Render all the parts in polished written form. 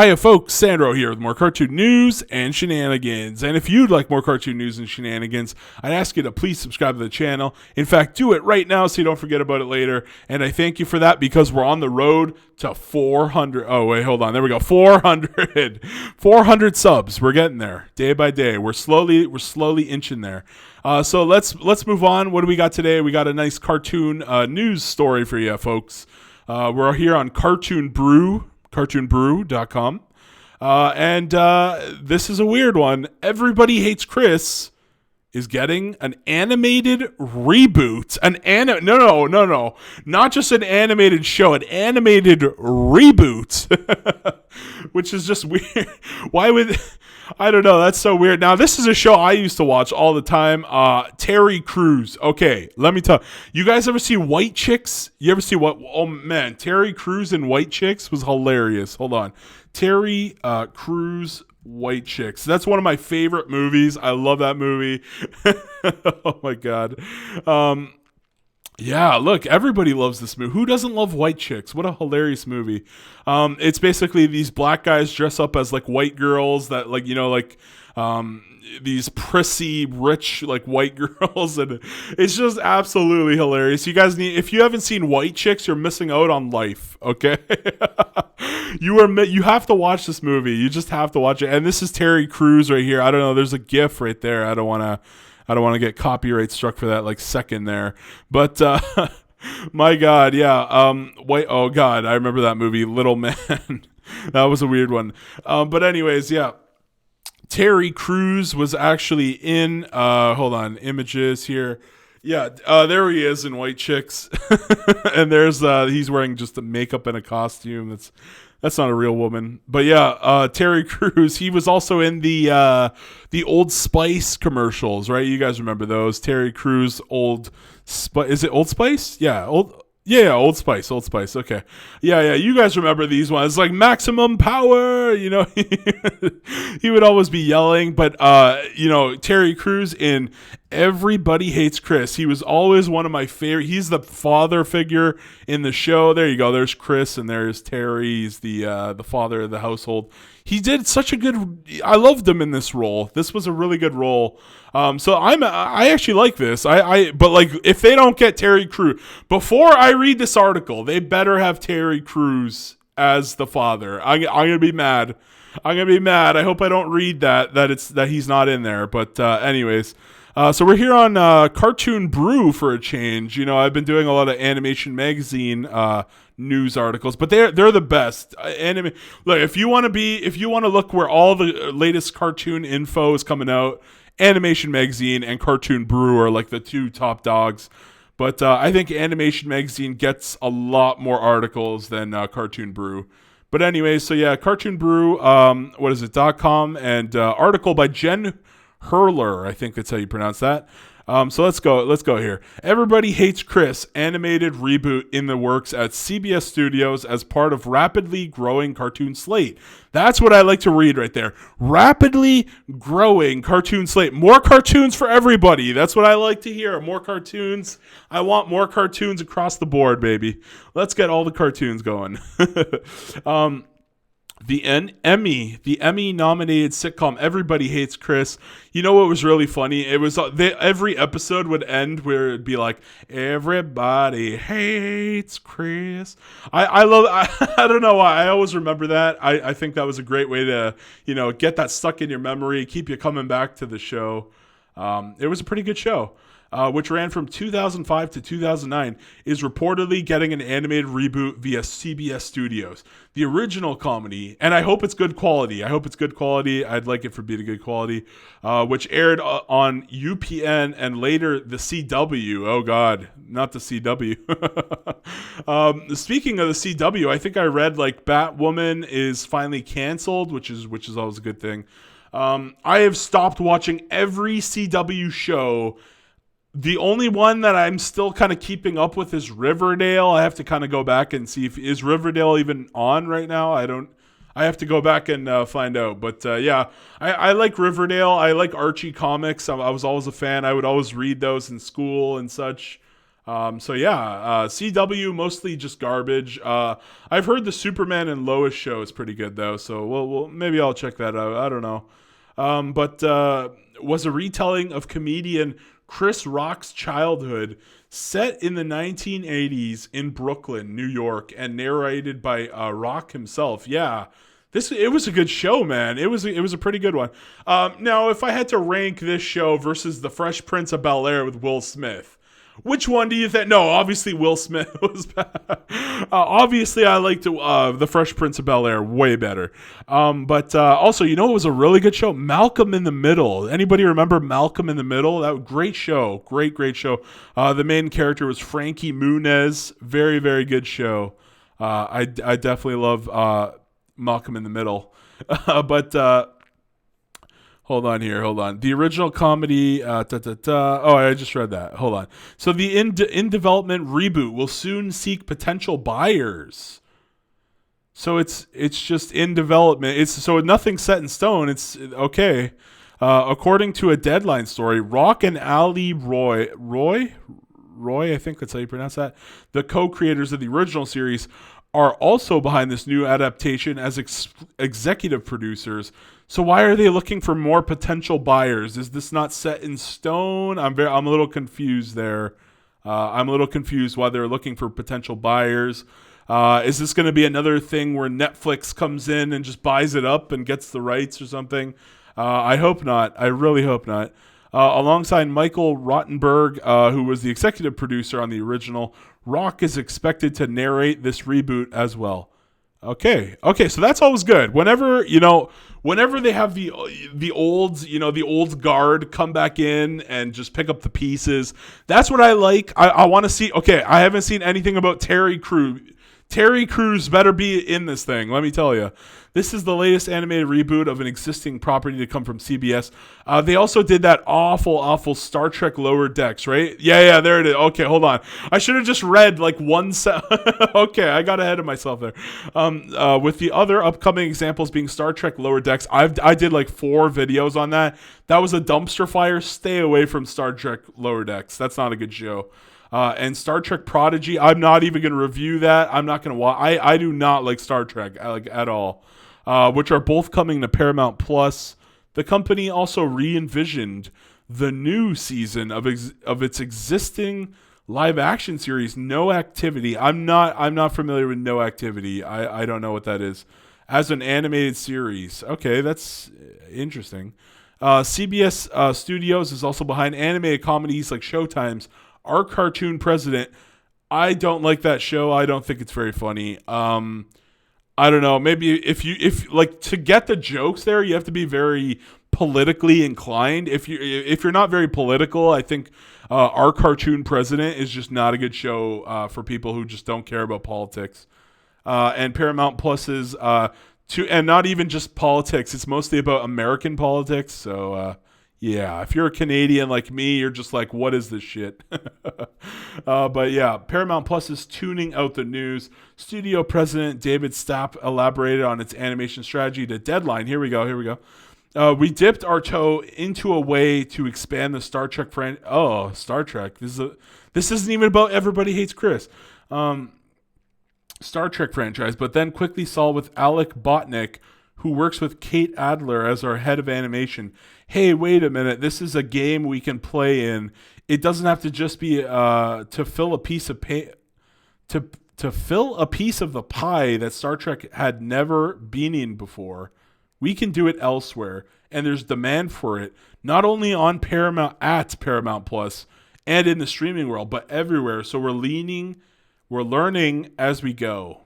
Hiya folks, Sandro here with more cartoon news and shenanigans. And if you'd like more cartoon news and shenanigans, I'd ask you to please subscribe to the channel. In fact, do it right now so you don't forget about it later. And I thank you for that because we're on the road to 400. Oh, wait, hold on. There we go. 400. 400 subs. We're getting there day by day. We're slowly inching there. So let's move on. What do we got today? We got a nice cartoon news story for you folks. We're here on cartoonbrew.com. And this is a weird one. Everybody Hates Cris is getting an animated reboot. No. Not just an animated show, an animated reboot. Which is just weird. Why would... I don't know. That's so weird. Now, this is a show I used to watch all the time. Terry Crews. Okay, let me tell you. Guys ever see White Chicks? You ever see what? Oh, man. Terry Crews in White Chicks was hilarious. Hold on. Terry Crews, White Chicks. That's one of my favorite movies. I love that movie. Oh, my God. Yeah, look, everybody loves this movie. Who doesn't love White Chicks? What a hilarious movie. It's basically these black guys dress up as like white girls that these prissy, rich, like white girls. And it's just absolutely hilarious. You guys if you haven't seen White Chicks, you're missing out on life. Okay. You have to watch this movie. You just have to watch it. And this is Terry Crews right here. I don't know. There's a GIF right there. I don't want to get copyright struck for that second there. But my God, yeah. Oh God, I remember that movie, Little Man. That was a weird one. But anyways, yeah. Terry Crews was actually in hold on, images here. Yeah, there he is in White Chicks. And there's he's wearing just a makeup and a costume. That's not a real woman. But yeah, Terry Crews, he was also in the Old Spice commercials, right? You guys remember those. Terry Crews, is it Old Spice? Yeah, Old Spice. Okay. Yeah. You guys remember these ones. It's like maximum power, he would always be yelling. But, Terry Crews in Everybody Hates Cris. He was always one of my favorite. He's the father figure in the show. There you go. There's Chris and there's Terry. He's the father of the household. He did such a good. I loved him in this role. This was a really good role. So I actually like this. But if they don't get Terry Crews before I read this article, they better have Terry Crews as the father. I'm gonna be mad. I hope I don't read that he's not in there. But anyways. So we're here on Cartoon Brew for a change. I've been doing a lot of Animation Magazine news articles, but they're the best. Look, if you want to look where all the latest cartoon info is coming out, Animation Magazine and Cartoon Brew are like the two top dogs. But I think Animation Magazine gets a lot more articles than Cartoon Brew. But anyway, so yeah, Cartoon Brew, .com, and article by Jen Hurler, I think that's how you pronounce that. So let's go here. Everybody Hates Cris animated reboot in the works at CBS Studios as part of rapidly growing cartoon slate. That's what I like to read right there. Rapidly growing cartoon slate. More cartoons for everybody. That's what I like to hear. More cartoons. I want more cartoons across the board, baby. Let's get all the cartoons going. The Emmy-nominated sitcom Everybody Hates Cris. You know what was really funny? It was every episode would end where it'd be like, Everybody Hates Cris. I love. I don't know why. I always remember that. I think that was a great way to get that stuck in your memory, keep you coming back to the show. It was a pretty good show. Which ran from 2005 to 2009, is reportedly getting an animated reboot via CBS Studios. The original comedy, and I hope it's good quality. I'd like it for being good quality, which aired on UPN and later the CW. Oh God, not the CW. Speaking of the CW, I think I read Batwoman is finally canceled, which is always a good thing. I have stopped watching every CW show. The only one that I'm still kind of keeping up with is Riverdale. I have to kind of go back and see is Riverdale even on right now. I have to go back and find out. But yeah, I like Riverdale. I like Archie comics. I was always a fan. I would always read those in school and such. So yeah, CW mostly just garbage. I've heard the Superman and Lois show is pretty good though, so we'll maybe I'll check that out. I don't know. But was a retelling of comedian Chris Rock's childhood, set in the 1980s in Brooklyn, New York, and narrated by Rock himself. Yeah. It was a good show, man. It was a pretty good one. Now, if I had to rank this show versus The Fresh Prince of Bel-Air with Will Smith, which one do you think? No, obviously Will Smith was bad. Obviously, I liked The Fresh Prince of Bel-Air way better. But also, you know, it was a really good show. Malcolm in the Middle. Anybody remember Malcolm in the Middle? That was great show. Great show. The main character was Frankie Muniz. Very, very good show. I definitely love Malcolm in the Middle. But hold on here. Hold on. The original comedy. Oh, I just read that. Hold on. So the in development reboot will soon seek potential buyers. So it's just in development. So nothing's set in stone. It's okay. According to a Deadline story, Rock and Ali Roy, I think that's how you pronounce that, the co-creators of the original series, are also behind this new adaptation as executive producers. So why are they looking for more potential buyers? Is this not set in stone? I'm a little confused there. I'm a little confused why they're looking for potential buyers. Is this going to be another thing where Netflix comes in and just buys it up and gets the rights or something? I hope not. I really hope not. Alongside Michael Rottenberg, who was the executive producer on the original, Rock is expected to narrate this reboot as well. Okay, so that's always good. Whenever they have the old guard come back in and just pick up the pieces, that's what I like. I want to see. Okay, I haven't seen anything about Terry Crews. Terry Crews better be in this thing, let me tell you. This is the latest animated reboot of an existing property to come from CBS. They also did that awful Star Trek Lower Decks, right? Yeah, there it is. Okay, hold on. I should have just read like one set. Okay, I got ahead of myself there. With the other upcoming examples being Star Trek Lower Decks, I did like 4 videos on that. That was a dumpster fire. Stay away from Star Trek Lower Decks. That's not a good show. And Star Trek Prodigy, I'm not even going to review that. I'm not going to watch. I do not like Star Trek at all. Which are both coming to Paramount Plus. The company also re-envisioned the new season of its existing live action series, No Activity. I'm not familiar with No Activity. I don't know what that is. As an animated series. Okay, that's interesting. CBS Studios is also behind animated comedies like Showtime's Our Cartoon President. I don't like that show. I don't think it's very funny. I don't know. Maybe if like to get the jokes there, you have to be very politically inclined. If you're not very political, I think Our Cartoon President is just not a good show for people who just don't care about politics. And Paramount Plus is and not even just politics. It's mostly about American politics. So yeah, if you're a Canadian like me, you're just like, what is this shit? But yeah, Paramount Plus is tuning out the news. Studio president David Stapp elaborated on its animation strategy to Deadline. Here we go. We dipped our toe into a way to expand the Star Trek franchise. Oh, Star Trek. This isn't even about Everybody Hates Cris. Star Trek franchise, but then quickly saw with Alec Botnick, who works with Kate Adler as our head of animation. Hey, wait a minute. This is a game we can play in. It doesn't have to just be to fill a piece of to fill a piece of the pie that Star Trek had never been in before. We can do it elsewhere, and there's demand for it, not only on Paramount Plus and in the streaming world, but everywhere. So we're learning as we go.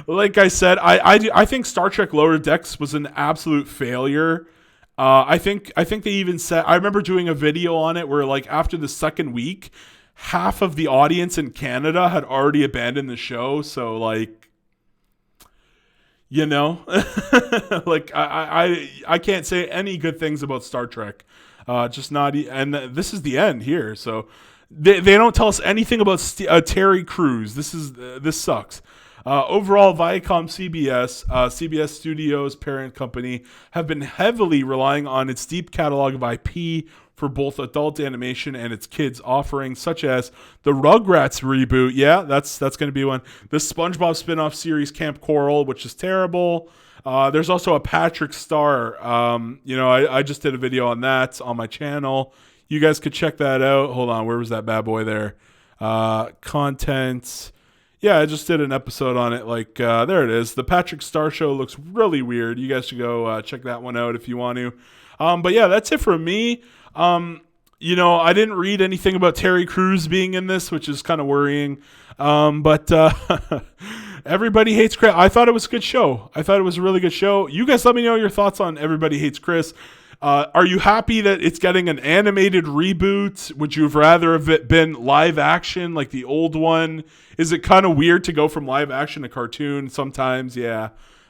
Like I said, I think Star Trek Lower Decks was an absolute failure. I think they even said, I remember doing a video on it where like after the second week, half of the audience in Canada had already abandoned the show. So like, like I can't say any good things about Star Trek. Just not, and this is the end here. So they don't tell us anything about Terry Crews. This sucks. Overall, Viacom CBS Studios parent company, have been heavily relying on its deep catalog of IP for both adult animation and its kids offerings, such as the Rugrats reboot. Yeah, that's going to be one. The SpongeBob spin-off series Camp Coral, which is terrible. There's also a Patrick Star. I just did a video on that on my channel. You guys could check that out. Hold on, where was that bad boy there? Content. Yeah, I just did an episode on it. There it is. The Patrick Star Show looks really weird. You guys should go check that one out if you want to. But yeah, that's it for me. I didn't read anything about Terry Crews being in this, which is kind of worrying. But Everybody Hates Cris. I thought it was a good show. I thought it was a really good show. You guys let me know your thoughts on Everybody Hates Cris. Are you happy that it's getting an animated reboot? Would you have rather have it been live action like the old one? Is it kind of weird to go from live action to cartoon sometimes? Yeah.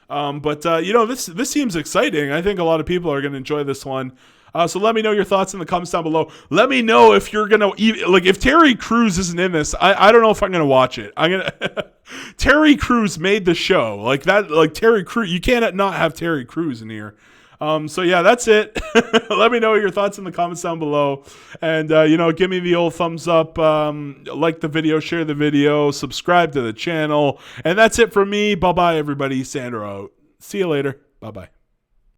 This seems exciting. I think a lot of people are going to enjoy this one. So let me know your thoughts in the comments down below. Let me know if you're going to, if Terry Crews isn't in this, I don't know if I'm going to watch it. Terry Crews made the show. Terry Crews, you can't not have Terry Crews in here. So yeah, that's it. Let me know your thoughts in the comments down below. And, give me the old thumbs up, like the video, share the video, subscribe to the channel. And that's it from me. Bye-bye, everybody. Sandro out. See you later. Bye-bye.